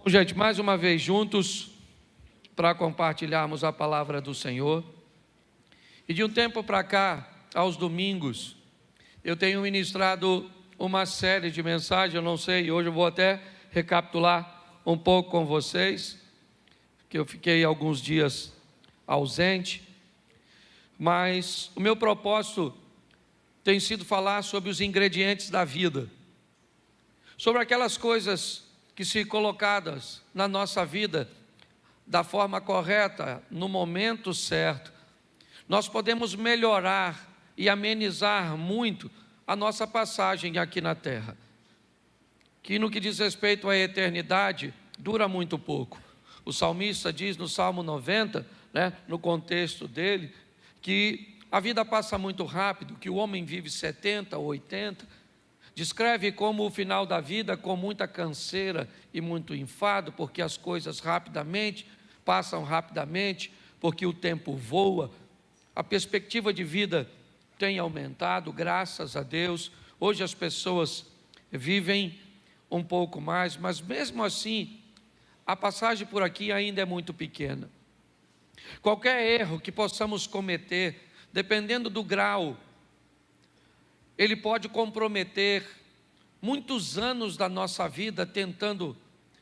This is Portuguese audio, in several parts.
Bom, gente, mais uma vez juntos para compartilharmos a palavra do Senhor. E de um tempo para cá, aos domingos, eu tenho ministrado uma série de mensagens, eu não sei, hoje eu vou até recapitular um pouco com vocês, que eu fiquei alguns dias ausente, mas o meu propósito tem sido falar sobre os ingredientes da vida, sobre aquelas coisas que, se colocadas na nossa vida da forma correta, no momento certo, nós podemos melhorar e amenizar muito a nossa passagem aqui na terra, que no que diz respeito à eternidade, dura muito pouco. O salmista diz no Salmo 90, no contexto dele, que a vida passa muito rápido, que o homem vive 70 ou 80, descreve como o final da vida com muita canseira e muito enfado, porque as coisas passam rapidamente, porque o tempo voa. A perspectiva de vida tem aumentado, graças a Deus. Hoje as pessoas vivem um pouco mais, mas mesmo assim, a passagem por aqui ainda é muito pequena. Qualquer erro que possamos cometer, dependendo do grau, ele pode comprometer muitos anos da nossa vida tentando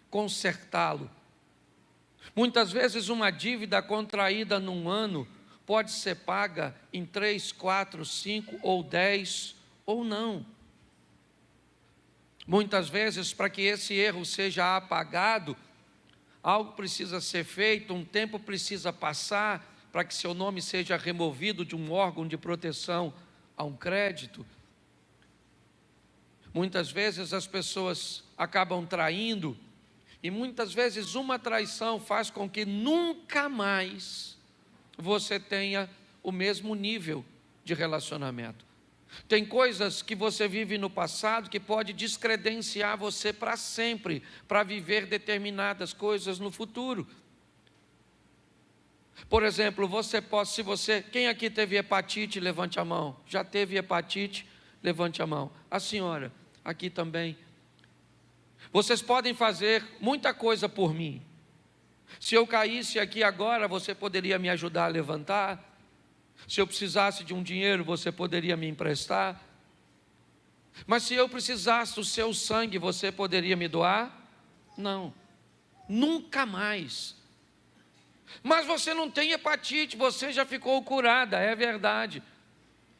consertá-lo. Muitas vezes uma dívida contraída num ano pode ser paga em 3, 4, 5 ou 10 ou não. Muitas vezes, para que esse erro seja apagado, algo precisa ser feito, um tempo precisa passar para que seu nome seja removido de um órgão de proteção a um crédito. Muitas vezes as pessoas acabam traindo, e muitas vezes uma traição faz com que nunca mais você tenha o mesmo nível de relacionamento. Tem coisas que você vive no passado que pode descredenciar você para sempre, para viver determinadas coisas no futuro. Por exemplo, quem aqui teve hepatite, levante a mão. Já teve hepatite? Levante a mão. A senhora, aqui também. Vocês podem fazer muita coisa por mim. Se eu caísse aqui agora, você poderia me ajudar a levantar? Se eu precisasse de um dinheiro, você poderia me emprestar? Mas se eu precisasse do seu sangue, você poderia me doar? Não, nunca mais. Mas você não tem hepatite, você já ficou curada, é verdade.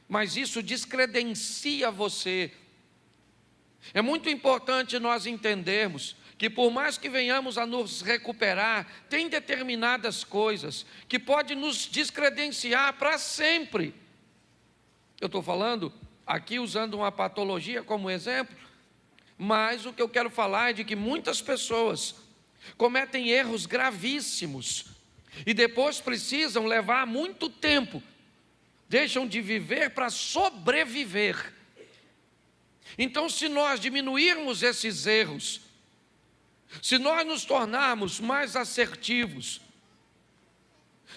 Mas isso descredencia você. É muito importante nós entendermos que, por mais que venhamos a nos recuperar, tem determinadas coisas que podem nos descredenciar para sempre. Eu estou falando aqui usando uma patologia como exemplo, mas o que eu quero falar é de que muitas pessoas cometem erros gravíssimos e depois precisam levar muito tempo, deixam de viver para sobreviver. Então, se nós diminuirmos esses erros, se nós nos tornarmos mais assertivos,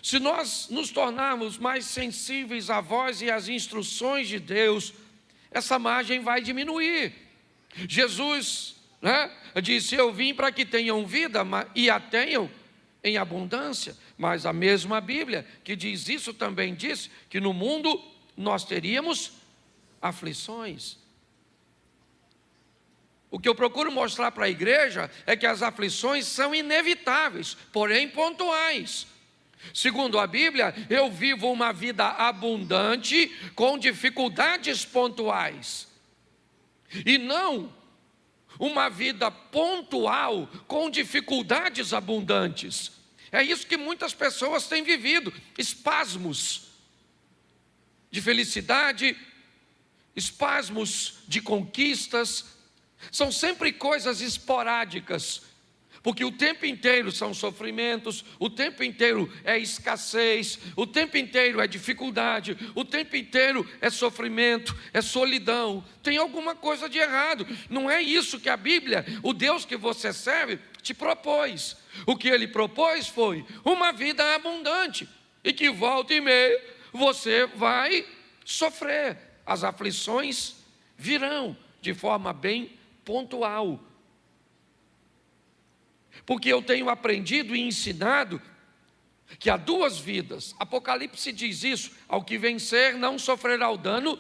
se nós nos tornarmos mais sensíveis à voz e às instruções de Deus, essa margem vai diminuir. Jesus disse: eu vim para que tenham vida e a tenham em abundância. Mas a mesma Bíblia que diz isso também diz que no mundo nós teríamos aflições. O que eu procuro mostrar para a igreja é que as aflições são inevitáveis, porém pontuais. Segundo a Bíblia, eu vivo uma vida abundante com dificuldades pontuais, e não uma vida pontual com dificuldades abundantes. É isso que muitas pessoas têm vivido, espasmos de felicidade, espasmos de conquistas. São sempre coisas esporádicas, porque o tempo inteiro são sofrimentos, o tempo inteiro é escassez, o tempo inteiro é dificuldade, o tempo inteiro é sofrimento, é solidão. Tem alguma coisa de errado. Não é isso que a Bíblia, o Deus que você serve, te propôs. O que Ele propôs foi uma vida abundante, e que volta e meia você vai sofrer. As aflições virão de forma bem pontual. Porque eu tenho aprendido e ensinado que há duas vidas. Apocalipse diz isso: ao que vencer não sofrerá o dano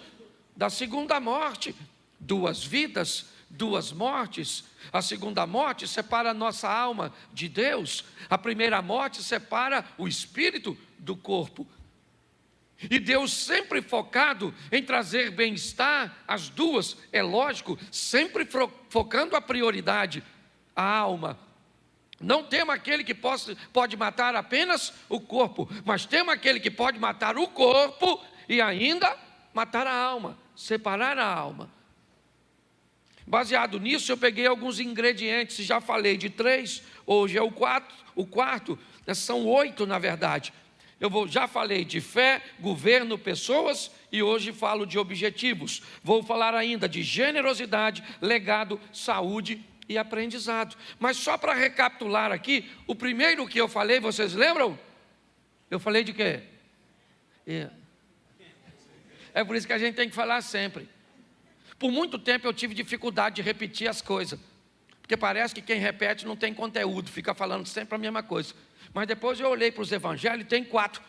da segunda morte. Duas vidas, duas mortes. A segunda morte separa a nossa alma de Deus. A primeira morte separa o espírito do corpo. E Deus sempre focado em trazer bem-estar às duas, é lógico, sempre focando a prioridade, a alma. Não temos aquele que pode matar apenas o corpo, mas temos aquele que pode matar o corpo e ainda matar a alma, separar a alma. Baseado nisso, eu peguei alguns ingredientes, já falei de 3, hoje é o quarto, são 8 na verdade. Já falei de fé, governo, pessoas e hoje falo de objetivos. Vou falar ainda de generosidade, legado, saúde e aprendizado. Mas só para recapitular aqui, o primeiro que eu falei, vocês lembram? Eu falei de quê? É por isso que a gente tem que falar sempre. Por muito tempo eu tive dificuldade de repetir as coisas, porque parece que quem repete não tem conteúdo, fica falando sempre a mesma coisa. Mas depois eu olhei para os evangelhos e tem 4.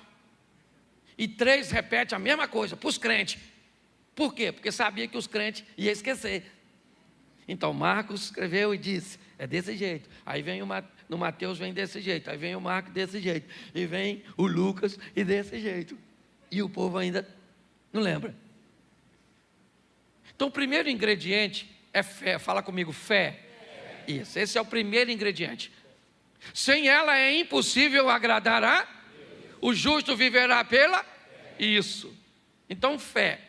E 3 repetem a mesma coisa para os crentes. Por quê? Porque sabia que os crentes iam esquecer. Então Marcos escreveu e disse, é desse jeito. Aí vem no Mateus vem desse jeito. Aí vem o Marcos desse jeito. E vem o Lucas e desse jeito. E o povo ainda não lembra. Então o primeiro ingrediente é fé. Fala comigo, fé. Isso, esse é o primeiro ingrediente. Sem ela é impossível agradar a o justo viverá pela isso. Então fé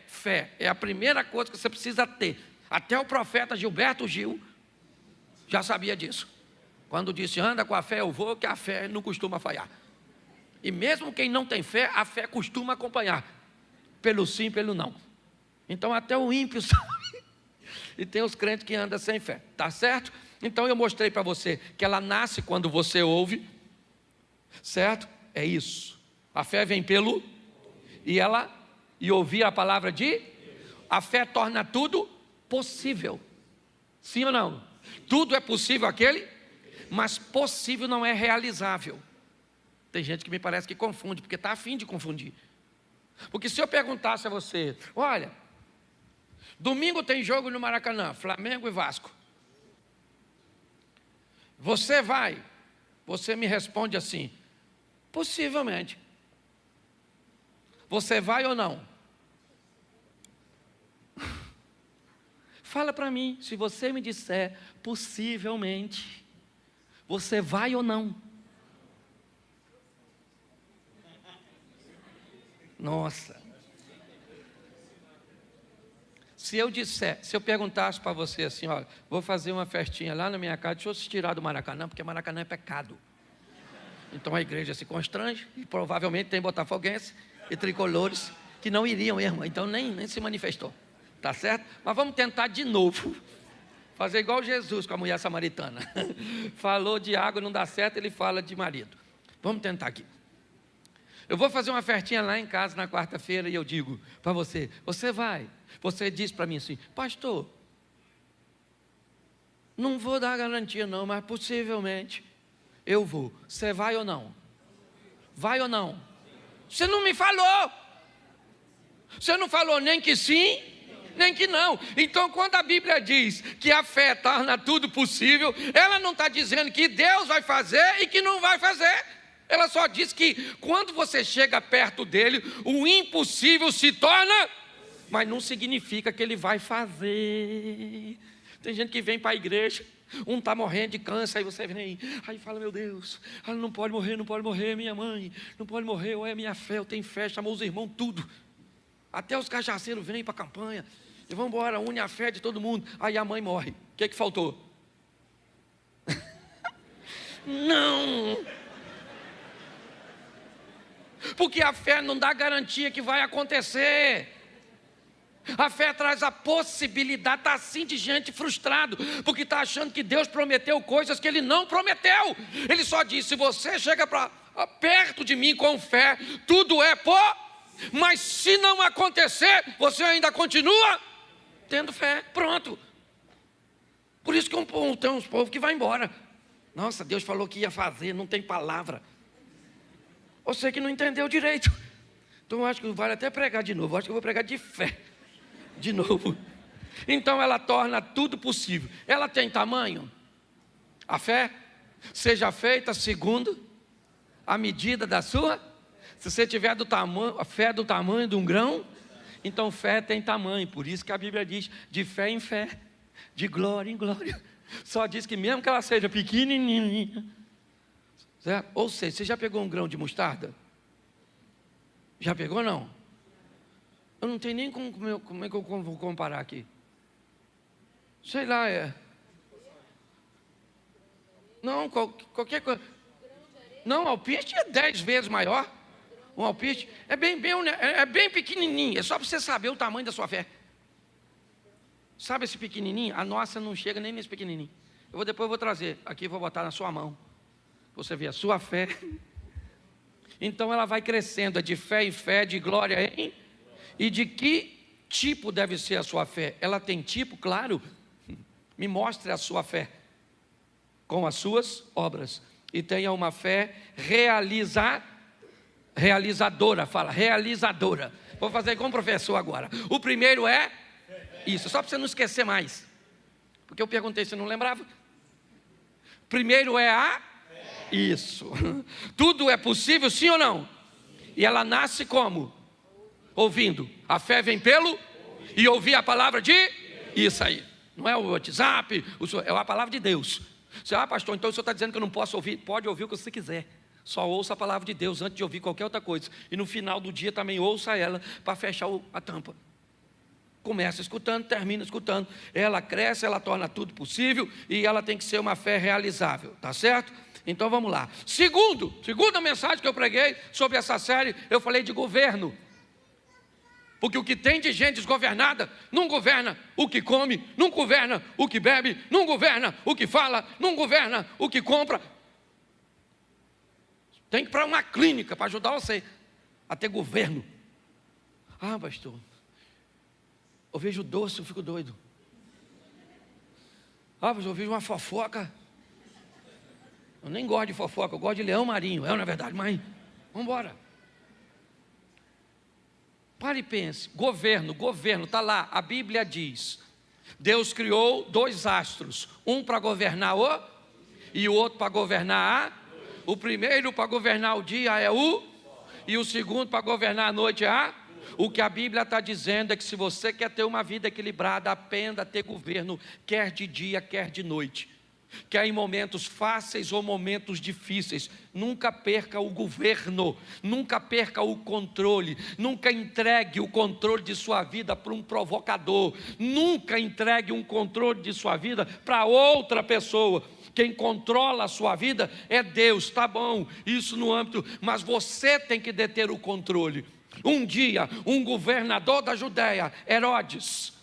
é a primeira coisa que você precisa ter. Até o profeta Gilberto Gil já sabia disso. Quando disse anda com a fé eu vou, que a fé não costuma falhar. E mesmo quem não tem fé, a fé costuma acompanhar. Pelo sim, pelo não. Então até o ímpio sabe. E tem os crentes que andam sem fé, tá certo? Então eu mostrei para você que ela nasce quando você ouve, certo? É isso. A fé vem pelo e ouvir a palavra de a fé torna tudo possível. Sim ou não? Tudo é possível aquele, mas possível não é realizável. Tem gente que me parece que confunde, porque está a fim de confundir. Porque se eu perguntasse a você, olha, domingo tem jogo no Maracanã, Flamengo e Vasco. Você vai? Você me responde assim, possivelmente. Você vai ou não? Fala para mim, se você me disser, possivelmente, você vai ou não? Nossa. Se eu perguntasse para você assim, olha, vou fazer uma festinha lá na minha casa, deixa eu se tirar do Maracanã, porque Maracanã é pecado. Então a igreja se constrange, e provavelmente tem botafoguense e tricolores que não iriam mesmo, então nem se manifestou, tá certo? Mas vamos tentar de novo, fazer igual Jesus com a mulher samaritana. Falou de água, não dá certo, ele fala de marido. Vamos tentar aqui. Eu vou fazer uma festinha lá em casa na quarta-feira e eu digo para você, você vai? Você diz para mim assim, pastor, não vou dar garantia não, mas possivelmente eu vou. Você vai ou não? Vai ou não? Você não me falou. Você não falou nem que sim, nem que não. Então quando a Bíblia diz que a fé torna tudo possível, ela não está dizendo que Deus vai fazer e que não vai fazer. Ela só diz que quando você chega perto dele, o impossível se torna, mas não significa que ele vai fazer. Tem gente que vem para a igreja, um está morrendo de câncer, aí você vem aí fala, meu Deus, ela não pode morrer, minha mãe, não pode morrer, ou é minha fé, eu tenho fé, chamou os irmãos, tudo. Até os cajaceiros vêm para a campanha, e vão embora, une a fé de todo mundo, aí a mãe morre. O que faltou? Não! Porque a fé não dá garantia que vai acontecer. A fé traz a possibilidade, está assim de gente frustrado, porque está achando que Deus prometeu coisas que Ele não prometeu. Ele só disse, se você chega perto de mim com fé, tudo é mas se não acontecer, você ainda continua tendo fé, pronto. Por isso que tem uns povos que vai embora. Nossa, Deus falou que ia fazer, não tem palavra. Você que não entendeu direito. Então eu acho que vale até pregar de novo. Eu acho que eu vou pregar de fé. De novo. Então ela torna tudo possível. Ela tem tamanho? A fé? Seja feita segundo a medida da sua. Se você tiver a fé do tamanho de um grão, então fé tem tamanho. Por isso que a Bíblia diz de fé em fé, de glória em glória. Só diz que mesmo que ela seja pequenininha, certo? Ou seja, você já pegou um grão de mostarda? Já pegou ou não? Eu não tenho nem como é que eu vou comparar aqui. Sei lá, não, qualquer coisa. Não, alpiste é 10 vezes maior. Um alpiste é bem pequenininho. É só para você saber o tamanho da sua fé. Sabe esse pequenininho? A nossa não chega nem nesse pequenininho. Depois eu vou trazer. Aqui vou botar na sua mão. Você vê a sua fé. Então ela vai crescendo. É de fé em fé, de glória em. E de que tipo deve ser a sua fé? Ela tem tipo, claro. Me mostre a sua fé. Com as suas obras. E tenha uma fé realizadora. Fala, realizadora. Vou fazer com o professor agora. O primeiro é isso, só para você não esquecer mais. Porque eu perguntei, você não lembrava? Primeiro é isso. Tudo é possível, sim ou não? E ela nasce como? Ouvindo. A fé vem pelo e ouvir a palavra de isso aí. Não é o WhatsApp, é a palavra de Deus. Você, pastor, então o senhor está dizendo que eu não posso ouvir? Pode ouvir o que você quiser. Só ouça a palavra de Deus antes de ouvir qualquer outra coisa. E no final do dia também ouça ela para fechar a tampa. Começa escutando, termina escutando. Ela cresce, ela torna tudo possível e ela tem que ser uma fé realizável, tá certo? Então vamos lá. Segunda mensagem que eu preguei sobre essa série, eu falei de governo. Porque o que tem de gente desgovernada, não governa o que come, não governa o que bebe, não governa o que fala, não governa o que compra. Tem que ir para uma clínica para ajudar você a ter governo. Pastor, eu vejo doce, eu fico doido. Pastor, eu vejo uma fofoca. Eu nem gosto de fofoca, eu gosto de leão marinho. Não é verdade, mas vamos embora. Pare e pense. Governo, está lá. A Bíblia diz. Deus criou 2 astros. Um para governar e o outro para governar O primeiro para governar o dia é e o segundo para governar a noite é O que a Bíblia está dizendo é que se você quer ter uma vida equilibrada, aprenda a ter governo, quer de dia, quer de noite. Quer em momentos fáceis ou momentos difíceis, nunca perca o governo, nunca perca o controle, nunca entregue o controle de sua vida para um provocador, nunca entregue um controle de sua vida para outra pessoa. Quem controla a sua vida é Deus, tá bom, isso no âmbito, mas você tem que deter o controle. Um dia, um governador da Judéia, Herodes,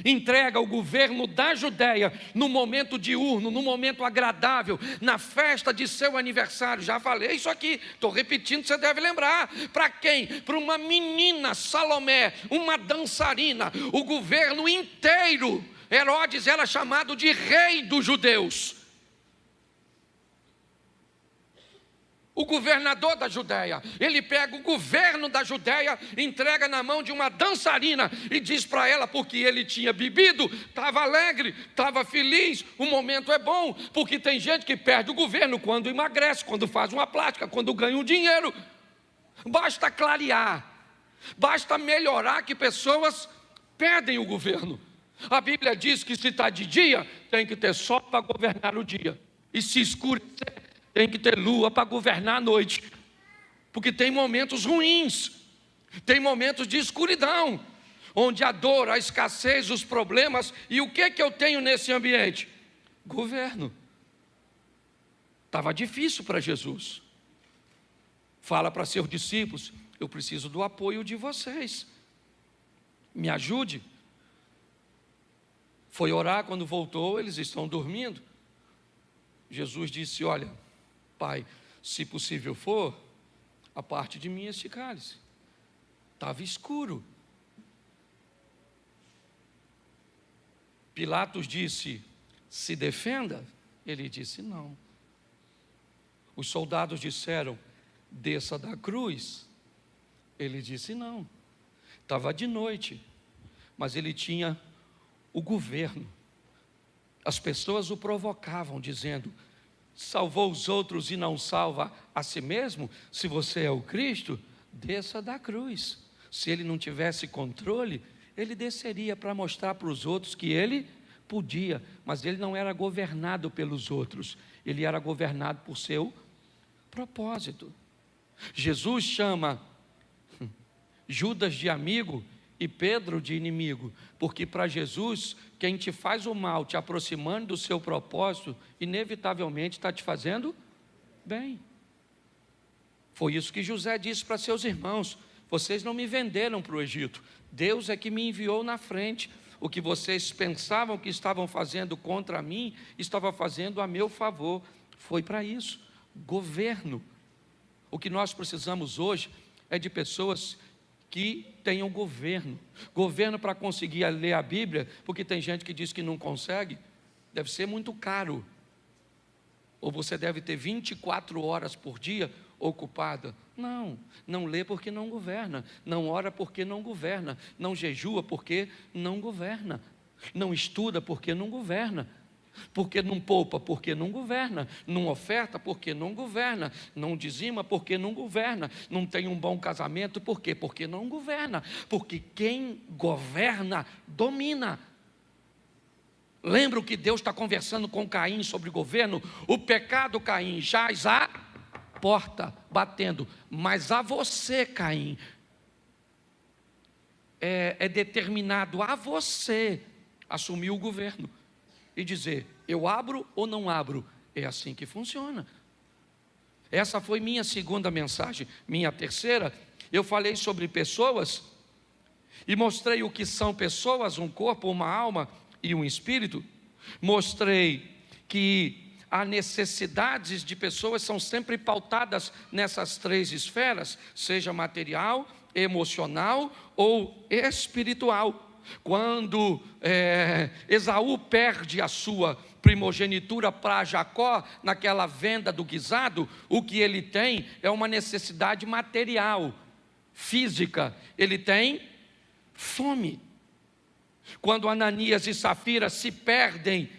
entrega o governo da Judéia no momento diurno, no momento agradável, na festa de seu aniversário. Já falei isso aqui, estou repetindo, você deve lembrar. Para quem? Para uma menina, Salomé, uma dançarina. O governo inteiro, Herodes era chamado de rei dos judeus. O governador da Judéia, ele pega o governo da Judéia, entrega na mão de uma dançarina e diz para ela, porque ele tinha bebido, estava alegre, estava feliz, o momento é bom, porque tem gente que perde o governo quando emagrece, quando faz uma plástica, quando ganha um dinheiro. Basta clarear, basta melhorar que pessoas perdem o governo. A Bíblia diz que se está de dia, tem que ter sol para governar o dia, e se escurecer, tem que ter lua para governar a noite, porque tem momentos ruins, tem momentos de escuridão, onde a dor, a escassez, os problemas, e o que eu tenho nesse ambiente? Governo. Estava difícil para Jesus. Fala para seus discípulos, eu preciso do apoio de vocês, me ajude. Foi orar, quando voltou, eles estão dormindo. Jesus disse, olha, Pai, se possível for, a parte de mim este cálice. Estava escuro. Pilatos disse, se defenda. Ele disse: não. Os soldados disseram: desça da cruz. Ele disse: não. Estava de noite, mas ele tinha o governo. As pessoas o provocavam, dizendo: salvou os outros e não salva a si mesmo? Se você é o Cristo, desça da cruz. Se ele não tivesse controle, ele desceria para mostrar para os outros que ele podia, mas ele não era governado pelos outros, ele era governado por seu propósito. Jesus chama Judas de amigo e Pedro de inimigo, porque para Jesus, quem te faz o mal, te aproximando do seu propósito, inevitavelmente está te fazendo bem. Foi isso que José disse para seus irmãos: vocês não me venderam para o Egito, Deus é que me enviou na frente. O que vocês pensavam que estavam fazendo contra mim, estava fazendo a meu favor. Foi para isso. Governo. O que nós precisamos hoje é de pessoas que tenham governo. Governo para conseguir ler a Bíblia, porque tem gente que diz que não consegue. Deve ser muito caro. Ou você deve ter 24 horas por dia ocupada. Não lê porque não governa, não ora porque não governa, não jejua porque não governa, não estuda porque não governa, porque não poupa porque não governa, não oferta porque não governa, não dizima porque não governa, não tem um bom casamento por quê? Porque não governa, porque quem governa domina. Lembra que Deus está conversando com Caim sobre governo? O pecado, Caim, jaz à porta, batendo, mas a você, Caim, é determinado a você assumir o governo e dizer: eu abro ou não abro. É assim que funciona. Essa foi minha segunda mensagem. Minha terceira, eu falei sobre pessoas e mostrei o que são pessoas: um corpo, uma alma e um espírito. Mostrei que as necessidades de pessoas são sempre pautadas nessas três esferas, seja material, emocional ou espiritual. Quando Esaú perde a sua primogenitura para Jacó, naquela venda do guisado, o que ele tem é uma necessidade material, física. Ele tem fome. Quando Ananias e Safira se perdem,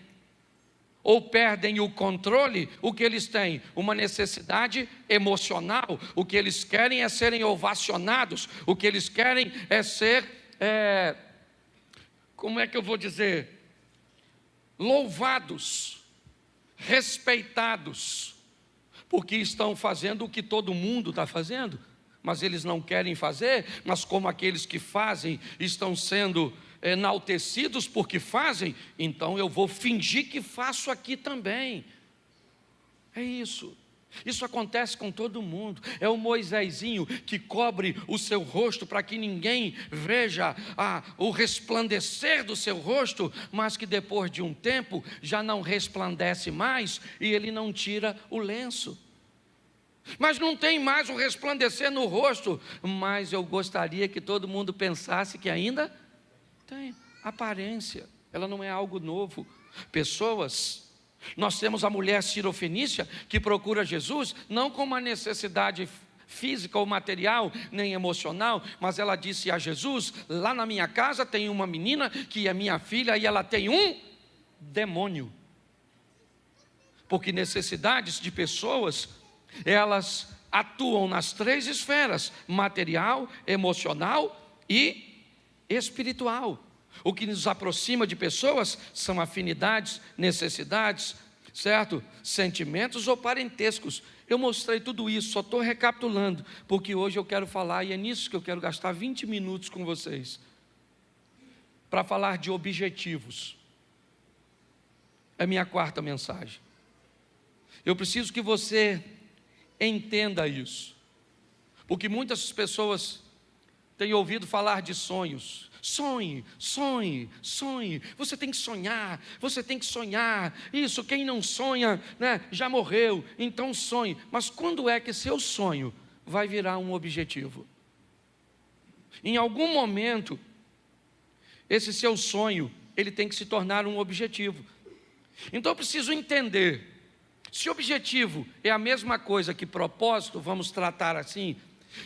ou perdem o controle, o que eles têm? Uma necessidade emocional. O que eles querem é serem ovacionados, o que eles querem é ser, como é que eu vou dizer? Louvados, respeitados, porque estão fazendo o que todo mundo está fazendo, mas eles não querem fazer. Mas como aqueles que fazem estão sendo enaltecidos porque fazem, então eu vou fingir que faço aqui também. É isso. Isso acontece com todo mundo. É o Moisésinho que cobre o seu rosto para que ninguém veja o resplandecer do seu rosto, mas que depois de um tempo já não resplandece mais e ele não tira o lenço. Mas não tem mais o resplandecer no rosto, mas eu gostaria que todo mundo pensasse que ainda tem aparência. Ela não é algo novo. Pessoas, nós temos a mulher cirofenícia que procura Jesus não com uma necessidade física ou material, nem emocional, mas ela disse a Jesus: lá na minha casa tem uma menina que é minha filha e ela tem um demônio. Porque necessidades de pessoas, elas atuam nas três esferas: material, emocional e espiritual. O que nos aproxima de pessoas são afinidades, necessidades, certo? Sentimentos ou parentescos. Eu mostrei tudo isso, só estou recapitulando, porque hoje eu quero falar, e é nisso que eu quero gastar 20 minutos com vocês, para falar de objetivos. É minha quarta mensagem. Eu preciso que você entenda isso, porque muitas pessoas têm ouvido falar de sonhos. Sonhe, sonhe, sonhe. Você tem que sonhar, você tem que sonhar. Isso, quem não sonha, né, já morreu, então sonhe. Mas quando é que seu sonho vai virar um objetivo? Em algum momento, esse seu sonho, ele tem que se tornar um objetivo. Então eu preciso entender, se objetivo é a mesma coisa que propósito, vamos tratar assim,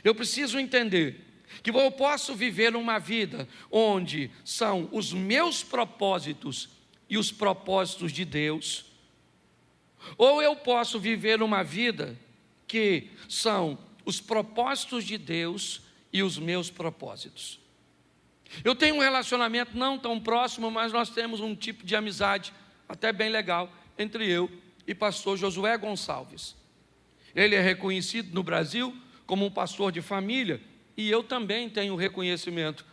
eu preciso entender que eu posso viver uma vida onde são os meus propósitos e os propósitos de Deus, ou eu posso viver uma vida que são os propósitos de Deus e os meus propósitos. Eu tenho um relacionamento não tão próximo, mas nós temos um tipo de amizade até bem legal entre eu e pastor Josué Gonçalves. Ele é reconhecido no Brasil como um pastor de família, e eu também tenho reconhecimento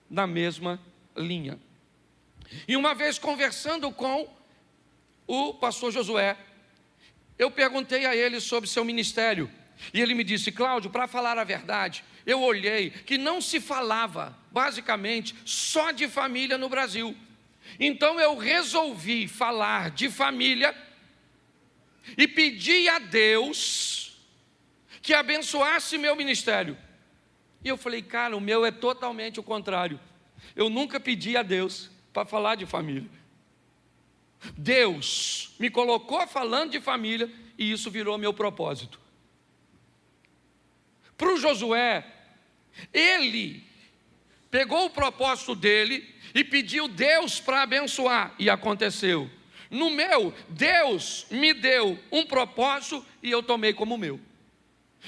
na mesma linha. E uma vez conversando com o pastor Josué, eu perguntei a ele sobre seu ministério, e ele me disse: Cláudio, para falar a verdade, eu olhei que não se falava, basicamente, só de família no Brasil. Então eu resolvi falar de família e pedi a Deus que abençoasse meu ministério. E eu falei: cara, o meu é totalmente o contrário. Eu nunca pedi a Deus para falar de família. Deus me colocou falando de família e isso virou meu propósito. Para o Josué, ele pegou o propósito dele e pediu Deus para abençoar, e aconteceu. No meu, Deus me deu um propósito e eu tomei como meu.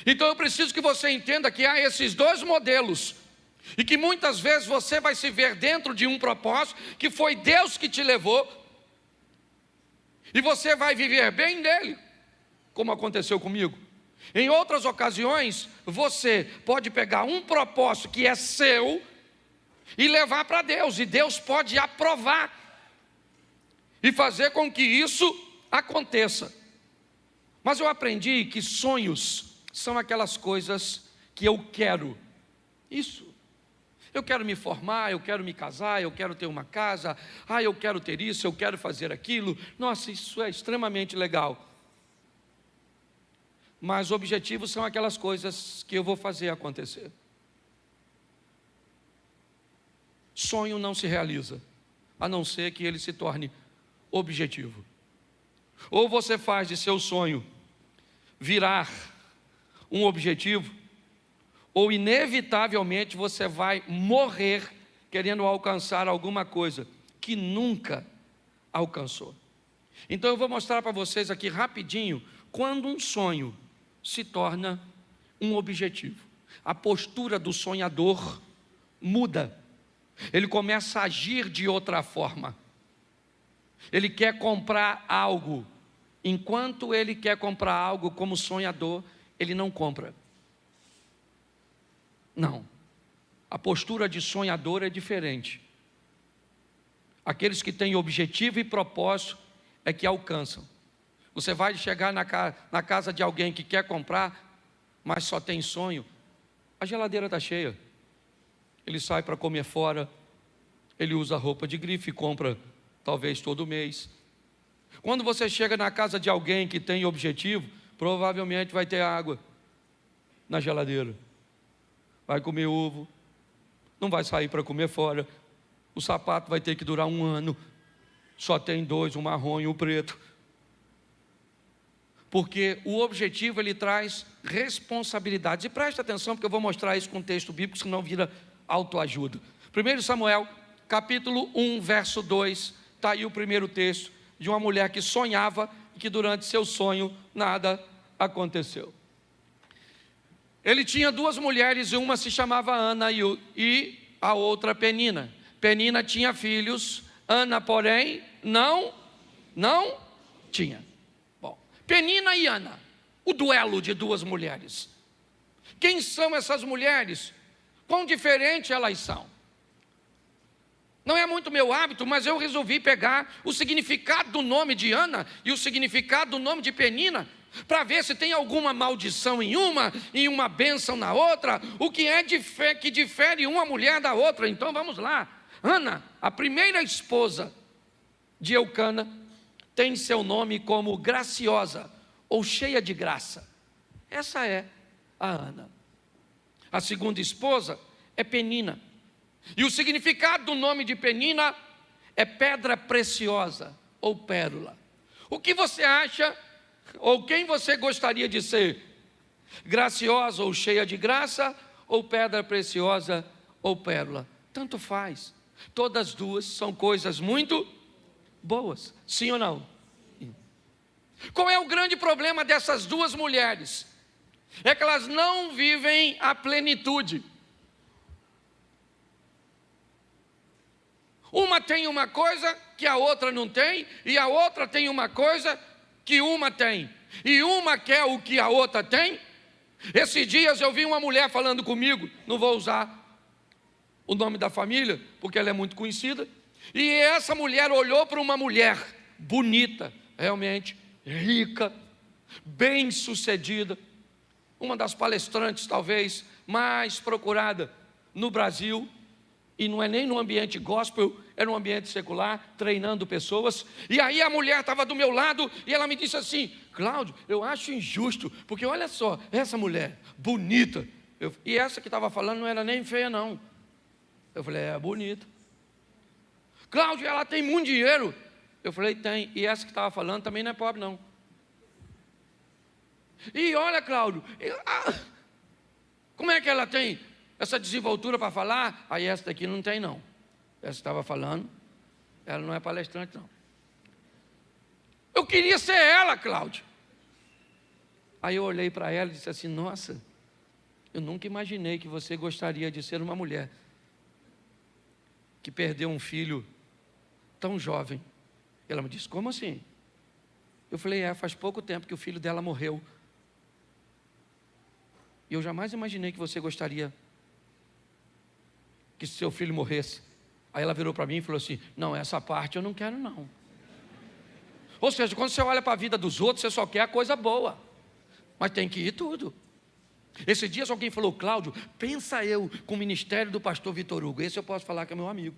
Então eu preciso que você entenda que há esses dois modelos, e que muitas vezes você vai se ver dentro de um propósito que foi Deus que te levou, e você vai viver bem nele, como aconteceu comigo. Em outras ocasiões, você pode pegar um propósito que é seu e levar para Deus, e Deus pode aprovar e fazer com que isso aconteça. Mas eu aprendi que sonhos são aquelas coisas que eu quero. Isso. Eu quero me formar, eu quero me casar, eu quero ter uma casa, eu quero ter isso, eu quero fazer aquilo. Nossa, isso é extremamente legal. Mas objetivos são aquelas coisas que eu vou fazer acontecer. Sonho não se realiza, a não ser que ele se torne objetivo. Ou você faz de seu sonho virar um objetivo, ou inevitavelmente você vai morrer querendo alcançar alguma coisa que nunca alcançou. Então eu vou mostrar para vocês aqui rapidinho quando um sonho se torna um objetivo. A postura do sonhador muda. Ele começa a agir de outra forma. Ele quer comprar algo. Enquanto ele quer comprar algo como sonhador, ele não compra. Não. A postura de sonhador é diferente. Aqueles que têm objetivo e propósito é que alcançam. Você vai chegar na casa de alguém que quer comprar, mas só tem sonho. A geladeira está cheia. Ele sai para comer fora. Ele usa roupa de grife e compra talvez todo mês. Quando você chega na casa de alguém que tem objetivo, provavelmente vai ter água na geladeira. Vai comer ovo. Não vai sair para comer fora. O sapato vai ter que durar 1 ano. Só tem 2, um marrom e um preto. Porque o objetivo, ele traz responsabilidades. E preste atenção, porque eu vou mostrar isso com um texto bíblico, senão vira autoajuda. 1 Samuel, capítulo 1, verso 2, está aí o primeiro texto de uma mulher que sonhava e que durante seu sonho nada aconteceu. Ele tinha 2 mulheres, e uma se chamava Ana e a outra Penina. Penina tinha filhos, Ana, porém, não tinha. Bom, Penina e Ana, o duelo de 2 mulheres. Quem são essas mulheres? Quão diferentes elas são? Não é muito meu hábito, mas eu resolvi pegar o significado do nome de Ana e o significado do nome de Penina, para ver se tem alguma maldição em uma bênção na outra, o que é que difere uma mulher da outra. Então vamos lá. Ana, a primeira esposa de Eucana, tem seu nome como graciosa, ou cheia de graça. Essa é a Ana. A segunda esposa é Penina. E o significado do nome de Penina é pedra preciosa, ou pérola? O que você acha, ou quem você gostaria de ser? Graciosa ou cheia de graça, ou pedra preciosa ou pérola? Tanto faz. Todas duas são coisas muito boas, sim ou não? Qual é o grande problema dessas duas mulheres? É que elas não vivem a plenitude. Uma tem uma coisa que a outra não tem, e a outra tem uma coisa que uma tem, e uma quer o que a outra tem. Esses dias eu vi uma mulher falando comigo, não vou usar o nome da família, porque ela é muito conhecida, e essa mulher olhou para uma mulher bonita, realmente, rica, bem-sucedida, uma das palestrantes talvez mais procurada no Brasil, e não é nem no ambiente gospel, é no ambiente secular, treinando pessoas. E aí a mulher estava do meu lado, e ela me disse assim: Cláudio, eu acho injusto, porque olha só, essa mulher, bonita, e essa que estava falando não era nem feia não. Eu falei, é bonita. Cláudio, ela tem muito dinheiro. Eu falei, tem, e essa que estava falando também não é pobre não. E olha, Cláudio, como é que ela tem essa desenvoltura para falar? Aí essa daqui não tem não. Essa estava falando, ela não é palestrante não. Eu queria ser ela, Cláudio. Aí eu olhei para ela e disse assim, nossa, eu nunca imaginei que você gostaria de ser uma mulher que perdeu um filho tão jovem. Ela me disse, como assim? Eu falei, faz pouco tempo que o filho dela morreu. E eu jamais imaginei que você gostaria que seu filho morresse. Aí ela virou para mim e falou assim, não, essa parte eu não quero não. Ou seja, quando você olha para a vida dos outros, você só quer a coisa boa, mas tem que ir tudo. Esse dia alguém falou, Cláudio, pensa eu com o ministério do pastor Vitor Hugo, esse eu posso falar que é meu amigo.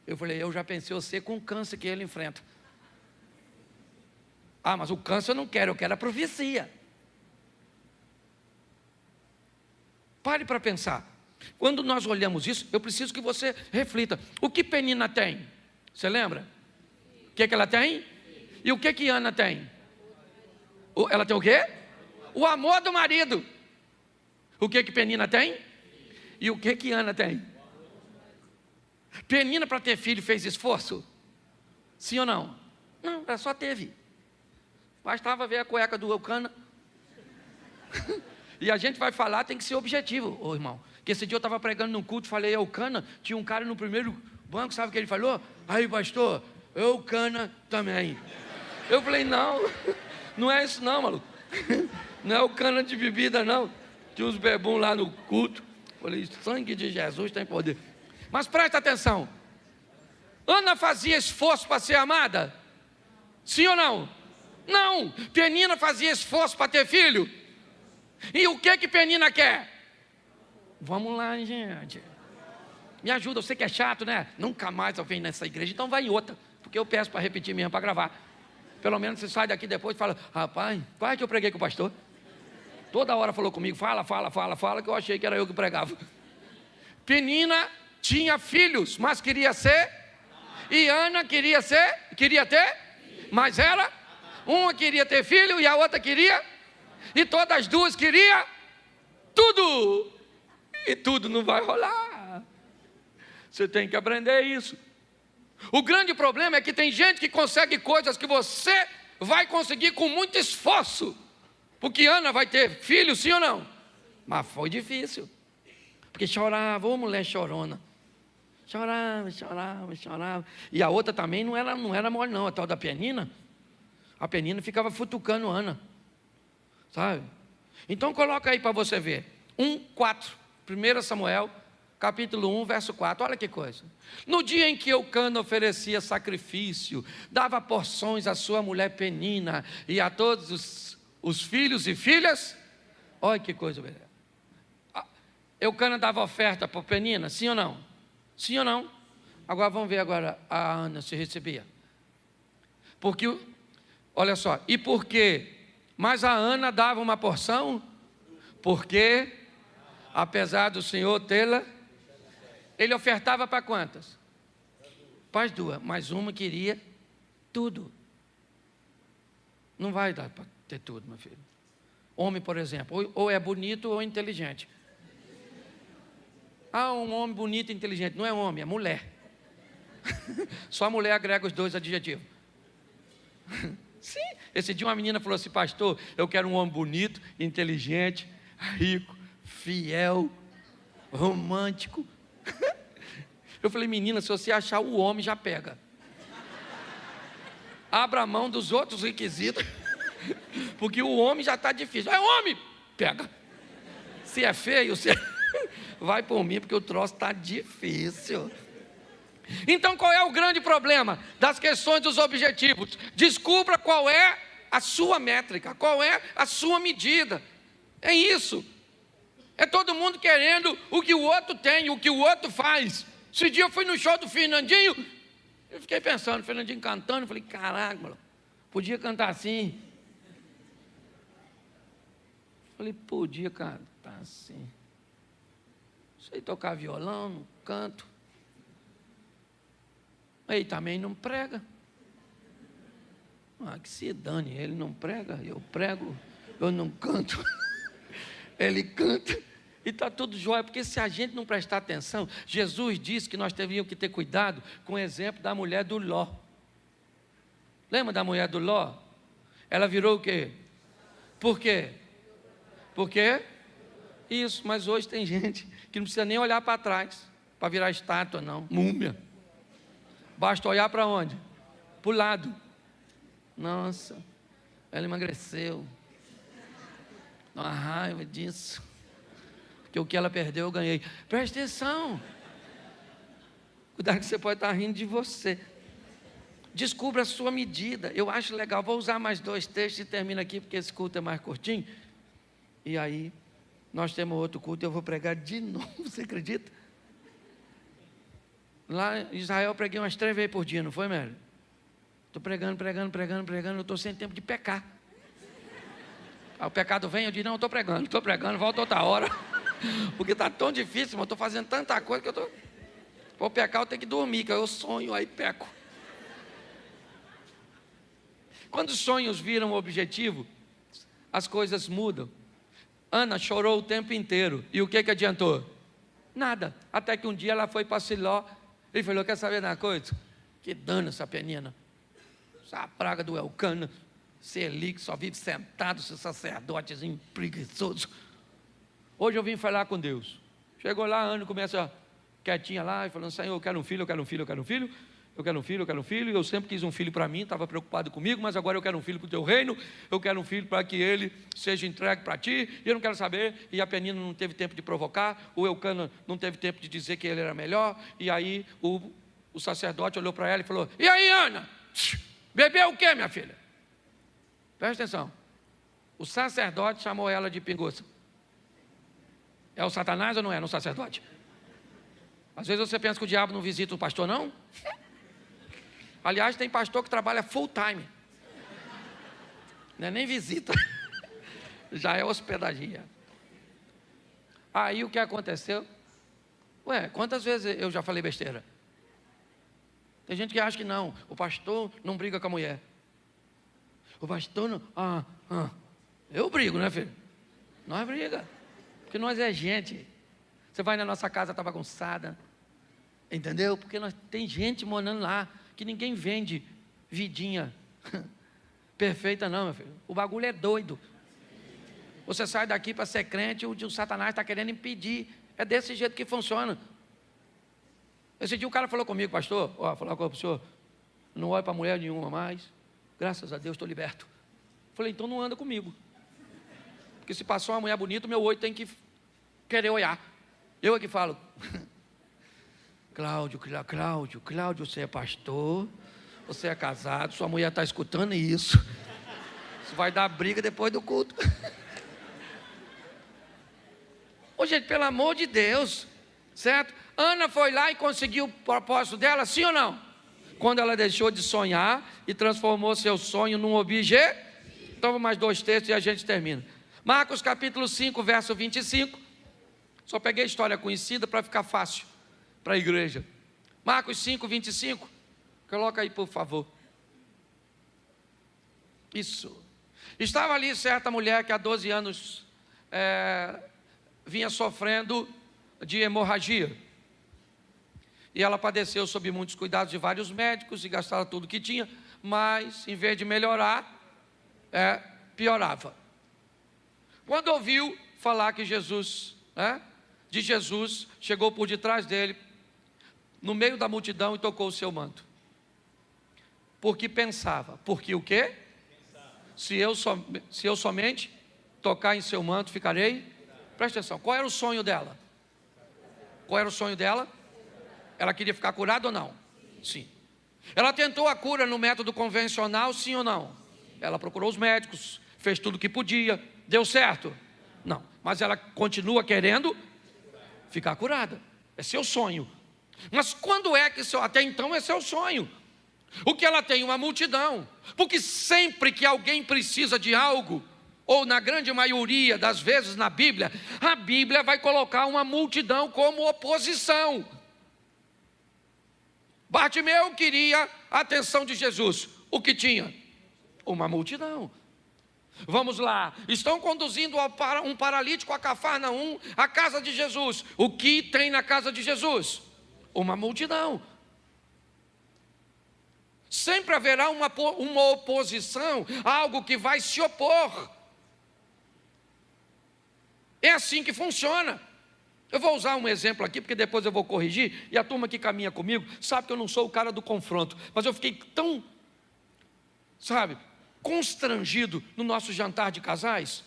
Eu falei, eu já pensei você com o câncer que ele enfrenta. Ah, mas o câncer eu não quero, eu quero a profecia. Pare para pensar. Quando nós olhamos isso, eu preciso que você reflita. O que Penina tem? Você lembra? O que ela tem? E o que Ana tem? Ela tem o quê? O amor do marido. O que Penina tem? E o que Ana tem? Penina, para ter filho, fez esforço? Sim ou não? Não, ela só teve. Bastava ver a cueca do Eucana. E a gente vai falar, tem que ser objetivo, ô irmão. Que esse dia eu estava pregando num culto, falei Eucana, tinha um cara no primeiro banco, sabe o que ele falou? Aí, pastor, Eucana também. Eu falei, não, não é isso não, maluco. Não é Eucana de bebida não. Tinha uns bebum lá no culto. Falei, sangue de Jesus tem poder. Mas presta atenção. Ana fazia esforço para ser amada? Sim ou não? Não. Penina fazia esforço para ter filho? E o que Penina quer? Vamos lá, gente. Me ajuda, eu sei que é chato, né? Nunca mais eu venho nessa igreja, então vai em outra. Porque eu peço para repetir mesmo, para gravar. Pelo menos você sai daqui depois e fala, rapaz, quase que eu preguei com o pastor. Toda hora falou comigo, fala, que eu achei que era eu que pregava. Penina tinha filhos, mas queria ser. E Ana queria ter, mas era. Uma queria ter filho e a outra queria. E todas as duas queriam tudo. E tudo não vai rolar. Você tem que aprender isso. O grande problema é que tem gente que consegue coisas que você vai conseguir com muito esforço. Porque Ana vai ter filho, sim ou não? Mas foi difícil. Porque chorava, ô mulher chorona. Chorava. E a outra também não era mole não, a tal da Penina. A Penina ficava futucando Ana. Sabe? Então coloca aí para você ver. 1:4. 1 Samuel, capítulo 1, verso 4. Olha que coisa. No dia em que Eucana oferecia sacrifício, dava porções à sua mulher Penina e a todos os filhos e filhas. Olha que coisa. Eucana dava oferta para Penina, sim ou não? Sim ou não? Agora vamos ver agora a Ana se recebia. Porque, olha só, e por quê? Mas a Ana dava uma porção, porque, apesar do Senhor tê-la, ele ofertava para quantas? Para as duas, mas uma queria tudo. Não vai dar para ter tudo, meu filho. Homem, por exemplo, ou é bonito ou é inteligente. Um homem bonito e inteligente. Não é homem, é mulher. Só a mulher agrega os dois adjetivos. Sim. Esse dia uma menina falou assim: pastor, eu quero um homem bonito, inteligente, rico, fiel, romântico. Eu falei: menina, se você achar o homem, já pega. Abra a mão dos outros requisitos, porque o homem já está difícil. É homem, pega. Se é feio, vai por mim, porque o troço está difícil. Então, qual é o grande problema das questões dos objetivos? Descubra qual é a sua métrica, qual é a sua medida. É isso. É todo mundo querendo o que o outro tem, o que o outro faz. Esse dia eu fui no show do Fernandinho, eu fiquei pensando, o Fernandinho cantando, eu falei: caraca, mano, podia cantar assim. Falei: podia cantar assim. Sei tocar violão, não canto. Ele também não prega. Que se dane, ele não prega, eu prego, eu não canto. Ele canta e está tudo jóia, porque se a gente não prestar atenção, Jesus disse que nós devíamos que ter cuidado com o exemplo da mulher do Ló. Lembra da mulher do Ló? Ela virou o quê? Por quê? Por quê? Isso, mas hoje tem gente que não precisa nem olhar para trás, para virar estátua não, múmia. Basta olhar para onde? Para o lado. Nossa, ela emagreceu. Uma raiva disso. Porque o que ela perdeu eu ganhei. Presta atenção. Cuidado que você pode estar rindo de você. Descubra a sua medida. Eu acho legal. Vou usar mais 2 textos e termino aqui, porque esse culto é mais curtinho. E aí, nós temos outro culto e eu vou pregar de novo. Você acredita? Lá em Israel eu preguei umas 3 vezes por dia, não foi, Mélio? Estou pregando, eu estou sem tempo de pecar. Aí o pecado vem, eu digo: não, estou pregando, volta outra hora. Porque está tão difícil, mas eu estou fazendo tanta coisa que eu estou... Para pecar eu tenho que dormir, que eu sonho, aí peco. Quando os sonhos viram o objetivo, as coisas mudam. Ana chorou o tempo inteiro, e o que adiantou? Nada, até que um dia ela foi para Siló. Ele falou: quer saber da coisa? Que dano essa penina, essa praga do Elcana, esse Eli que só vive sentado, esse sacerdotezinho preguiçoso. Hoje eu vim falar com Deus. Chegou lá, Ana começa quietinha lá, e falando: Senhor, eu quero um filho, eu quero um filho, eu quero um filho, eu quero um filho, eu quero um filho. Eu sempre quis um filho para mim, estava preocupado comigo, mas agora eu quero um filho para o teu reino, eu quero um filho para que ele seja entregue para ti, e eu não quero saber. E a penina não teve tempo de provocar, o Elcana não teve tempo de dizer que ele era melhor, e aí o sacerdote olhou para ela e falou: e aí, Ana, bebeu o que, minha filha? Presta atenção, o sacerdote chamou ela de pinguça. É o Satanás ou não é no sacerdote? Às vezes você pensa que o diabo não visita o pastor, não? Aliás, tem pastor que trabalha full time. Não é nem visita. Já é hospedaria. Aí o que aconteceu? Quantas vezes eu já falei besteira? Tem gente que acha que não, o pastor não briga com a mulher. O pastor não... Eu brigo, né, filho? Nós briga. Porque nós é gente. Você vai na nossa casa, está bagunçada. Entendeu? Porque tem gente morando lá, que ninguém vende vidinha perfeita não, meu filho. O bagulho é doido. Você sai daqui para ser crente, o Satanás está querendo impedir. É desse jeito que funciona. Esse dia o cara falou comigo: pastor, falar com o senhor, não olho para mulher nenhuma mais. Graças a Deus estou liberto. Falei: então não anda comigo. Porque se passou uma mulher bonita, meu olho tem que querer olhar. Eu é que falo: Cláudio, você é pastor, você é casado, sua mulher está escutando isso. Isso vai dar briga depois do culto. Ô gente, pelo amor de Deus, certo? Ana foi lá e conseguiu o propósito dela, sim ou não? Quando ela deixou de sonhar e transformou seu sonho num objeto. Então, mais 2 textos e a gente termina. Marcos capítulo 5, verso 25. Só peguei a história conhecida para ficar fácil para a igreja. Marcos 5, 25. Coloca aí, por favor. Isso. Estava ali certa mulher que há 12 anos vinha sofrendo de hemorragia. E ela padeceu sob muitos cuidados de vários médicos e gastava tudo que tinha, mas em vez de melhorar, piorava. Quando ouviu falar que Jesus, chegou por detrás dele, no meio da multidão, e tocou o seu manto. Porque pensava, porque o quê? Se eu somente tocar em seu manto, ficarei? Presta atenção, qual era o sonho dela? Qual era o sonho dela? Ela queria ficar curada ou não? Sim. Ela tentou a cura no método convencional, sim ou não? Ela procurou os médicos, fez tudo o que podia, deu certo? Não, mas ela continua querendo ficar curada, é seu sonho. Mas quando é que até então é seu sonho? O que ela tem? Uma multidão, porque sempre que alguém precisa de algo, ou na grande maioria das vezes na Bíblia, a Bíblia vai colocar uma multidão como oposição. Bartimeu queria a atenção de Jesus, o que tinha? Uma multidão. Vamos lá, estão conduzindo um paralítico a Cafarnaum, a casa de Jesus. O que tem na casa de Jesus? Uma multidão. Sempre haverá uma oposição, algo que vai se opor. É assim que funciona. Eu vou usar um exemplo aqui, porque depois eu vou corrigir, e a turma que caminha comigo sabe que eu não sou o cara do confronto, mas eu fiquei tão, constrangido no nosso jantar de casais.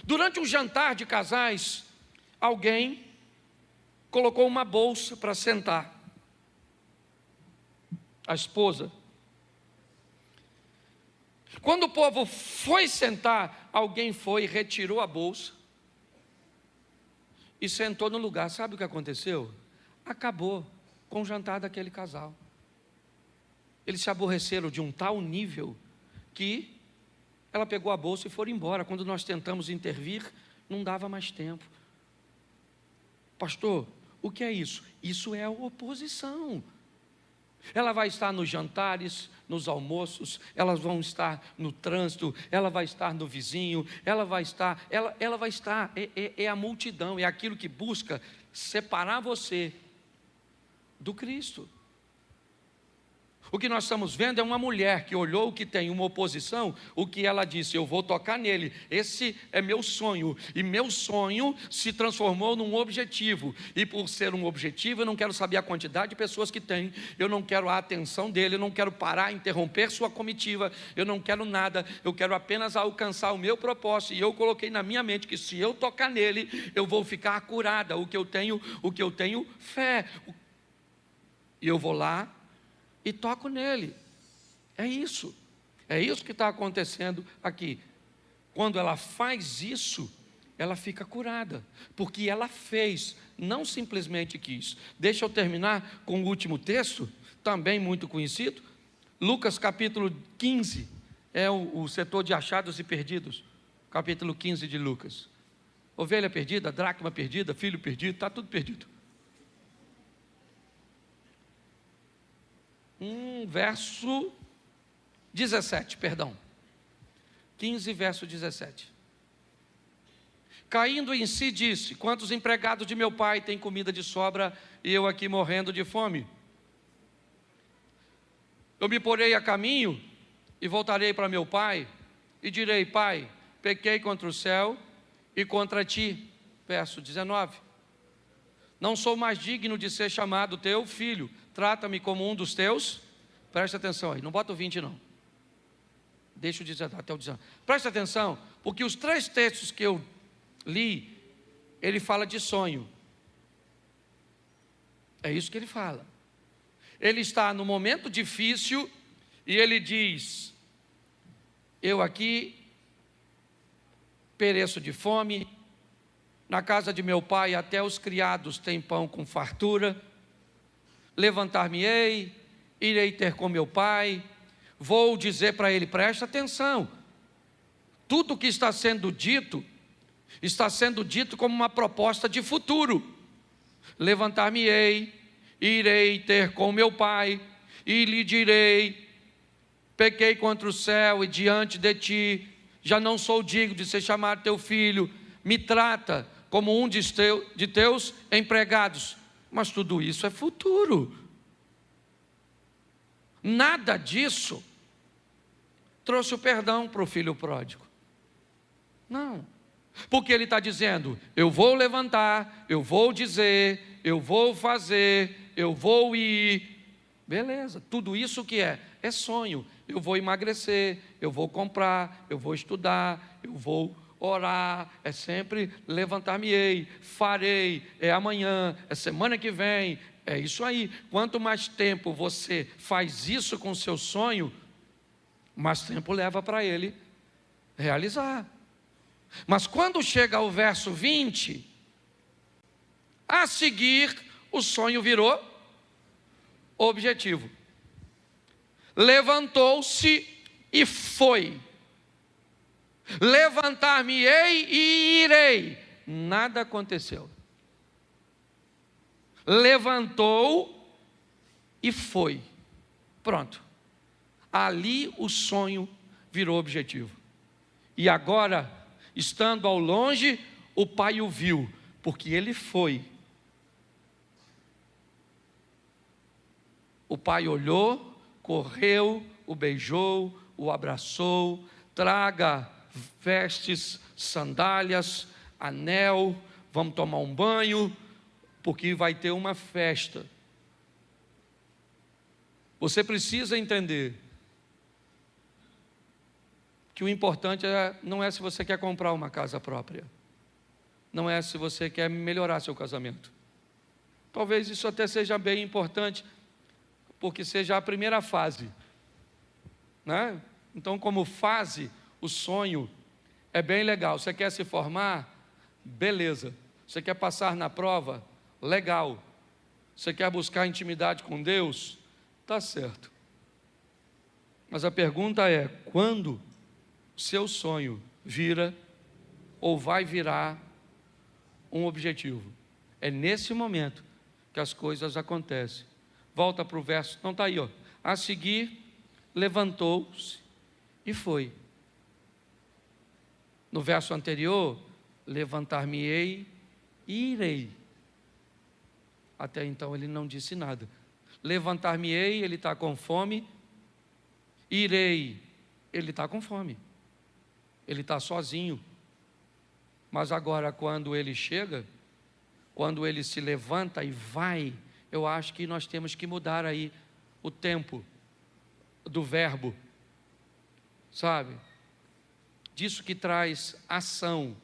Durante um jantar de casais, alguém colocou uma bolsa para sentar. A esposa. Quando o povo foi sentar, alguém foi e retirou a bolsa e sentou no lugar. Sabe o que aconteceu? Acabou com o jantar daquele casal. Eles se aborreceram de um tal nível que ela pegou a bolsa e foi embora. Quando nós tentamos intervir, não dava mais tempo. Pastor, o que é isso? Isso é a oposição. Ela vai estar nos jantares, nos almoços, elas vão estar no trânsito, ela vai estar no vizinho, ela vai estar, é a multidão, é aquilo que busca separar você do Cristo. O que nós estamos vendo é uma mulher que olhou que tem uma oposição, o que ela disse: eu vou tocar nele, esse é meu sonho, e meu sonho se transformou num objetivo, e por ser um objetivo, eu não quero saber a quantidade de pessoas que tem, eu não quero a atenção dele, eu não quero parar, interromper sua comitiva, eu não quero nada, eu quero apenas alcançar o meu propósito, e eu coloquei na minha mente que se eu tocar nele, eu vou ficar curada, o que eu tenho fé, e eu vou lá, e toco nele. É isso que está acontecendo aqui. Quando ela faz isso, ela fica curada, porque ela fez, não simplesmente quis. Deixa eu terminar com o último texto, também muito conhecido. Lucas capítulo 15, é o setor de achados e perdidos. Capítulo 15 de Lucas. Ovelha perdida, dracma perdida, filho perdido, está tudo perdido. Verso 17, perdão. 15, verso 17. Caindo em si, disse: quantos empregados de meu pai têm comida de sobra e eu aqui morrendo de fome? Eu me porei a caminho e voltarei para meu pai e direi: pai, pequei contra o céu e contra ti. Verso 19. Não sou mais digno de ser chamado teu filho, trata-me como um dos teus. Presta atenção aí, não bota o 20 não. Deixa eu dizer até o 19. Presta atenção, porque os 3 textos que eu li, ele fala de sonho. É isso que ele fala. Ele está no momento difícil e ele diz: eu aqui pereço de fome, na casa de meu pai até os criados têm pão com fartura. Levantar-me-ei, irei ter com meu pai, vou dizer para ele. Presta atenção, tudo que está sendo dito como uma proposta de futuro. Levantar-me-ei, irei ter com meu pai, e lhe direi: pequei contra o céu e diante de ti, já não sou digno de ser chamado teu filho, me trata como um de teus empregados. Mas tudo isso é futuro. Nada disso trouxe o perdão para o filho pródigo. Não. Porque ele está dizendo, eu vou levantar, eu vou dizer, eu vou fazer, eu vou ir. Beleza, tudo isso que é sonho. Eu vou emagrecer, eu vou comprar, eu vou estudar, eu vou orar, é sempre levantar-me-ei, farei, é amanhã, é semana que vem, é isso aí. Quanto mais tempo você faz isso com o seu sonho, mais tempo leva para ele realizar. Mas quando chega ao verso 20, a seguir o sonho virou objetivo. Levantou-se e foi. Levantar-me-ei e irei. Nada aconteceu. Levantou e foi. Pronto. Ali o sonho virou objetivo. E agora, estando ao longe, o pai o viu, porque ele foi. O pai olhou, correu, o beijou, o abraçou, traga vestes, sandálias, anel, vamos tomar um banho, porque vai ter uma festa. Você precisa entender que o importante não é se você quer comprar uma casa própria, não é se você quer melhorar seu casamento. Talvez isso até seja bem importante, porque seja a primeira fase, né? Então, como fase, o sonho é bem legal. Você quer se formar? Beleza. Você quer passar na prova? Legal. Você quer buscar intimidade com Deus? Tá certo. Mas a pergunta é, quando seu sonho vira ou vai virar um objetivo? É nesse momento que as coisas acontecem. Volta para o verso, não está aí, ó. A seguir, levantou-se e foi. No verso anterior, levantar-me-ei e irei. Até então ele não disse nada. Levantar-me-ei, ele está com fome. Irei, ele está com fome. Ele está sozinho. Mas agora, quando ele chega, quando ele se levanta e vai, eu acho que nós temos que mudar aí o tempo do verbo, sabe? Disso que traz ação,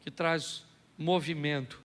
que traz movimento.